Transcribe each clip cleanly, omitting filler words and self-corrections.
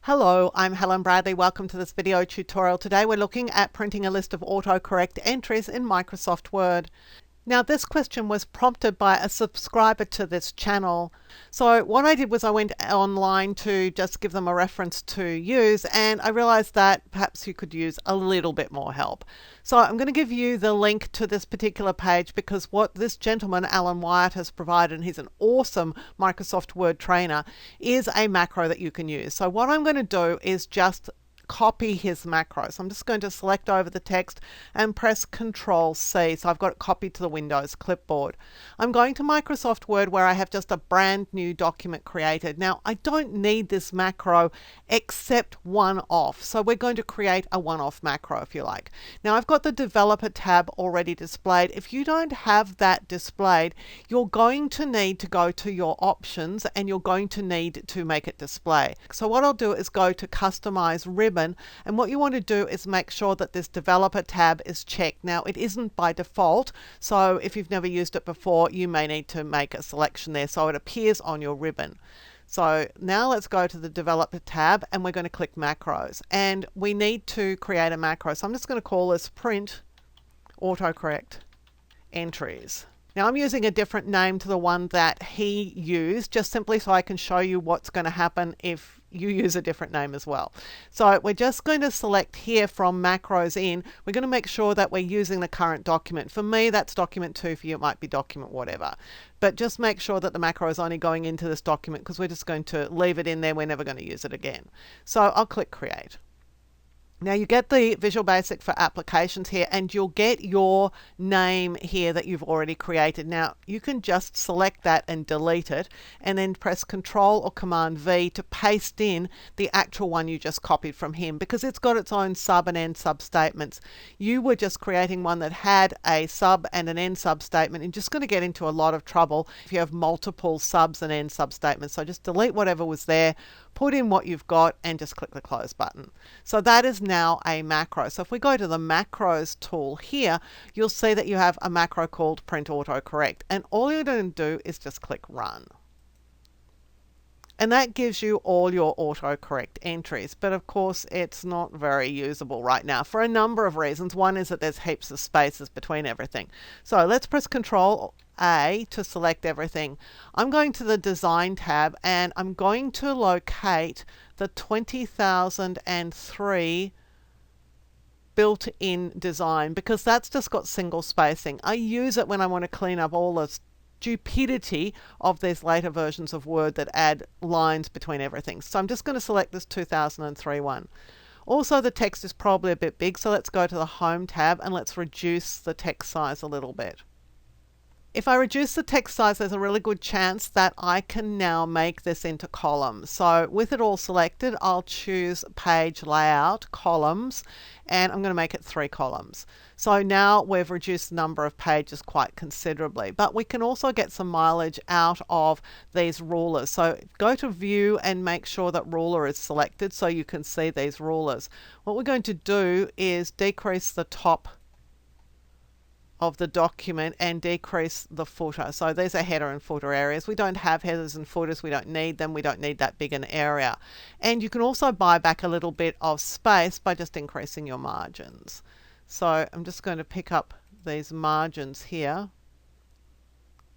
Hello, I'm Helen Bradley. Welcome to this video tutorial. Today we're looking at printing a list of autocorrect entries in Microsoft Word. Now this question was prompted by a subscriber to this channel. So what I did was I went online to just give them a reference to use, and I realized that perhaps you could use a little bit more help. So I'm going to give you the link to this particular page because what this gentleman, Alan Wyatt, has provided, and he's an awesome Microsoft Word trainer, is a macro that you can use. So what I'm going to do is just copy his macro. So I'm just going to select over the text and press Control C. So I've got it copied to the Windows clipboard. I'm going to Microsoft Word where I have just a brand new document created. Now I don't need this macro except one off. So we're going to create a one-off macro if you like. Now I've got the Developer tab already displayed. If you don't have that displayed, you're going to need to go to your options and you're going to need to make it display. So what I'll do is go to Customize Ribbon. And what you want to do is make sure that this Developer tab is checked. Now it isn't by default, so if you've never used it before, you may need to make a selection there so it appears on your ribbon. So now let's go to the Developer tab and we're going to click Macros. And we need to create a macro. So I'm just going to call this Print AutoCorrect Entries. Now I'm using a different name to the one that he used, just simply so I can show you what's going to happen if you use a different name as well. So we're just going to select here from macros in. We're going to make sure that we're using the current document. For me, that's document 2. For you, it might be document whatever. But just make sure that the macro is only going into this document because we're just going to leave it in there. We're never going to use it again. So I'll click Create. Now you get the Visual Basic for applications here, and you'll get your name here that you've already created. Now you can just select that and delete it and then press Control or Command V to paste in the actual one you just copied from him, because it's got its own sub and end sub statements. You were just creating one that had a sub and an end sub statement, and just going to get into a lot of trouble if you have multiple subs and end sub statements. So just delete whatever was there, put in what you've got, and just click the close button. So that is now a macro. So if we go to the macros tool here, you'll see that you have a macro called Print AutoCorrect, and all you're going to do is just click Run. And that gives you all your autocorrect entries. But of course, it's not very usable right now for a number of reasons. One is that there's heaps of spaces between everything. So let's press Control A to select everything. I'm going to the Design tab and I'm going to locate the 20,003 built-in design because that's just got single spacing. I use it when I want to clean up all the stupidity of these later versions of Word that add lines between everything. So I'm just going to select this 2003 one. Also, the text is probably a bit big, so let's go to the Home tab and let's reduce the text size a little bit. If I reduce the text size, there's a really good chance that I can now make this into columns. So with it all selected, I'll choose Page Layout, Columns, and I'm going to make it 3 columns. So now we've reduced the number of pages quite considerably, but we can also get some mileage out of these rulers. So go to View and make sure that Ruler is selected so you can see these rulers. What we're going to do is decrease the top of the document and decrease the footer. So these are header and footer areas. We don't have headers and footers. We don't need them. We don't need that big an area. And you can also buy back a little bit of space by just increasing your margins. So I'm just going to pick up these margins here.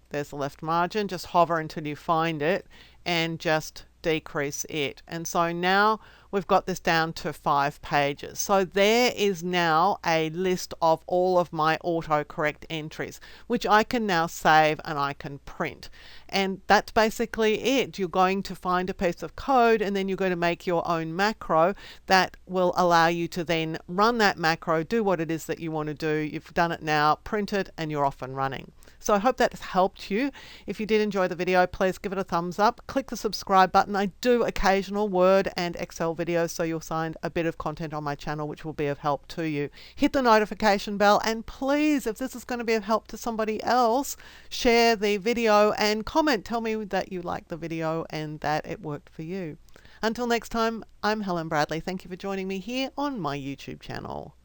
There's the left margin. Just hover until you find it and just decrease it. And so now we've got this down to 5 pages. So there is now a list of all of my autocorrect entries, which I can now save and I can print. And that's basically it. You're going to find a piece of code and then you're going to make your own macro that will allow you to then run that macro, do what it is that you want to do. You've done it now, print it, and you're off and running. So I hope that's helped you. If you did enjoy the video, please give it a thumbs up. Click the subscribe button. I do occasional Word and Excel videos, so you'll find a bit of content on my channel which will be of help to you. Hit the notification bell, and please, if this is going to be of help to somebody else, share the video and comment. Tell me that you liked the video and that it worked for you. Until next time, I'm Helen Bradley. Thank you for joining me here on my YouTube channel.